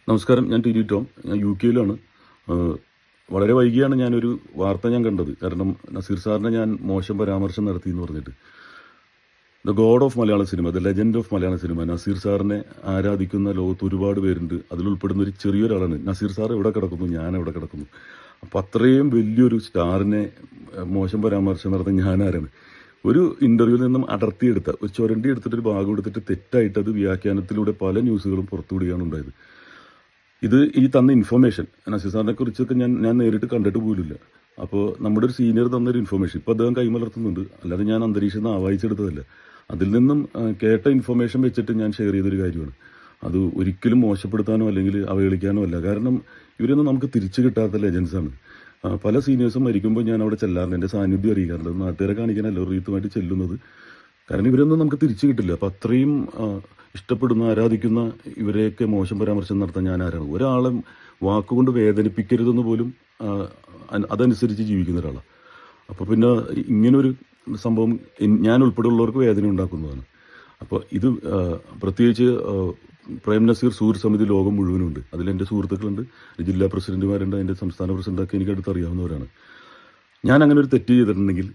നമസ്കാരം. ഞാൻ T Tom. ഞാൻ UK-യിലാണ്. വളരെ വൈകിയാണ് ഞാനൊരു വാർത്ത കണ്ടത്. കാരണം നസീർ സാറിനെ ഞാൻ മോശം പരാമർശം നടത്തി എന്ന് പറഞ്ഞിട്ട്. The God of Malayala cinema, the legend of Malayala cinema, Naseer സാറിനെ ആരാധിക്കുന്ന ലോകത്ത് ഒരുപാട് പേരുണ്ട്. അതിലുൾപ്പെടുന്ന ഒരു ചെറിയൊരാളാണ്. നസീർ സാർ എവിടെ കിടക്കുന്നു, ഞാൻ എവിടെ കിടക്കുന്നു. അപ്പം അത്രയും വലിയൊരു സ്റ്റാറിനെ മോശം പരാമർശം നടത്തുന്ന ഞാനാരാണ്? ഒരു ഇൻ്റർവ്യൂവിൽ നിന്നും അടർത്തിയെടുത്ത ഒരു ചുരണ്ടി എടുത്തിട്ടൊരു ഭാഗം എടുത്തിട്ട് തെറ്റായിട്ട് അത് വ്യാഖ്യാനത്തിലൂടെ പല ന്യൂസുകളും പുറത്തുവിടുകയാണ് ഉണ്ടായത്. ഇത് ഈ തന്ന ഇൻഫർമേഷൻ നസീർ സാറിനെ കുറിച്ചൊക്കെ ഞാൻ നേരിട്ട് കണ്ടിട്ട് പോലുമില്ല. അപ്പോൾ നമ്മുടെ ഒരു സീനിയർ തന്നൊരു ഇൻഫർമേഷൻ ഇപ്പോൾ അദ്ദേഹം കൈമലർത്തുന്നുണ്ട്. അല്ലാതെ ഞാൻ അന്തരീക്ഷം നിന്ന് ആവാഹിച്ചെടുത്തതല്ല. അതിൽ നിന്നും കേട്ട ഇൻഫർമേഷൻ വെച്ചിട്ട് ഞാൻ ഷെയർ ചെയ്തൊരു കാര്യമാണ്. അത് ഒരിക്കലും മോശപ്പെടുത്താനോ അല്ലെങ്കിൽ അവഹേളിക്കാനോ അല്ല. കാരണം ഇവരൊന്നും നമുക്ക് തിരിച്ചു കിട്ടാത്ത ലെജൻസാണ്. പല സീനിയേഴ്സും മരിക്കുമ്പോൾ ഞാൻ അവിടെ ചെല്ലാറുണ്ട്. എൻ്റെ സാന്നിധ്യം അറിയിക്കാറുണ്ട്. നാട്ടുകാരെ കാണിക്കാനല്ല റീത്തുമായിട്ട് ചെല്ലുന്നത്. കാരണം ഇവരൊന്നും നമുക്ക് തിരിച്ചു കിട്ടില്ല. അപ്പം അത്രയും ഇഷ്ടപ്പെടുന്ന ആരാധിക്കുന്ന ഇവരെയൊക്കെ മോശം പരാമർശം നടത്താൻ ഞാൻ ആരാണ്? ഒരാളെ വാക്കുകൊണ്ട് വേദനിപ്പിക്കരുതെന്ന് പോലും അതനുസരിച്ച് ജീവിക്കുന്ന ഒരാളാണ്. അപ്പോൾ പിന്നെ ഇങ്ങനൊരു സംഭവം ഞാൻ ഉൾപ്പെടെയുള്ളവർക്ക് വേദന ഉണ്ടാക്കുന്നതാണ്. അപ്പോൾ ഇത് പ്രത്യേകിച്ച് പ്രേം നസീർ സൂര്യ സമിതി ലോകം മുഴുവനുണ്ട്. അതിലെൻ്റെ സുഹൃത്തുക്കളുണ്ട്, ജില്ലാ പ്രസിഡന്റുമാരുണ്ട്, അതിൻ്റെ സംസ്ഥാന പ്രസിഡൻ്റൊക്കെ എനിക്ക് അടുത്തറിയാവുന്നവരാണ്. ഞാൻ അങ്ങനെ ഒരു തെറ്റ് ചെയ്തിട്ടുണ്ടെങ്കിൽ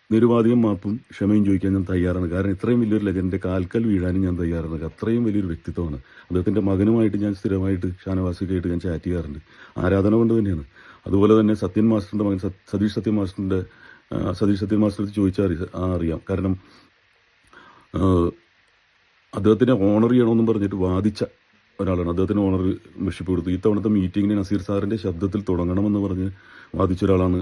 നിരുപാധികം മാപ്പും ക്ഷമയും ചോദിക്കാൻ ഞാൻ തയ്യാറാണ്. കാരണം ഇത്രയും വലിയൊരു ലെജൻഡിൻ്റെ കാൽക്കൽ വീഴാനും ഞാൻ തയ്യാറാണ്. അത്രയും വലിയൊരു വ്യക്തിത്വമാണ്. അദ്ദേഹത്തിൻ്റെ മകനുമായിട്ട് ഞാൻ സ്ഥിരമായിട്ട് ഷാനവാസിക്കായിട്ട് ഞാൻ ചാറ്റ് ചെയ്യാറുണ്ട്. ആരാധന കൊണ്ട് തന്നെയാണ്. അതുപോലെ തന്നെ സത്യൻ മാസ്റ്ററിൻ്റെ മകൻ സതീഷ് സത്യൻ മാസ്റ്റർ ചോദിച്ചാൽ അറിയാം. കാരണം അദ്ദേഹത്തിനെ ഓണർ ചെയ്യണമെന്നും പറഞ്ഞിട്ട് വാദിച്ച ഒരാളാണ്. അദ്ദേഹത്തിന് ഓണർഷിപ്പ് കൊടുത്തു. ഇത്തവണത്തെ മീറ്റിങ്ങിന് നസീർ സാറിൻ്റെ ശബ്ദത്തിൽ തുടങ്ങണമെന്ന് പറഞ്ഞ് വാദിച്ച ഒരാളാണ്.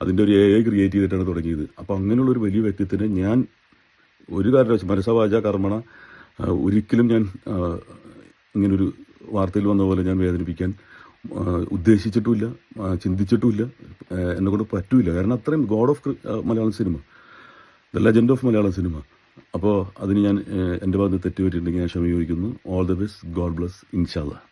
അതിൻ്റെ ഒരു AI ക്രിയേറ്റ് ചെയ്തിട്ടാണ് തുടങ്ങിയത്. അപ്പോൾ അങ്ങനെയുള്ളൊരു വലിയ വ്യക്തിത്വത്തിനെ ഞാൻ ഒരു കാരണവശാലും മനസ്സവാച കർമ്മണ ഒരിക്കലും ഞാൻ ഇങ്ങനൊരു വാർത്തയിൽ വന്ന പോലെ ഞാൻ വേദനിപ്പിക്കാൻ ഉദ്ദേശിച്ചിട്ടുമില്ല, ചിന്തിച്ചിട്ടുമില്ല. എന്നെക്കൊണ്ട് പറ്റൂല. കാരണം അത്രയും God of Malayalam cinema, the legend of Malayalam cinema. അപ്പോൾ അതിന് ഞാൻ എൻ്റെ ഭാഗത്ത് തെറ്റ് പറ്റിയിട്ടുണ്ടെങ്കിൽ ഞാൻ ക്ഷമ ചോദിക്കുന്നു. All the best. God bless. ഇൻഷാ അല്ലാഹ്.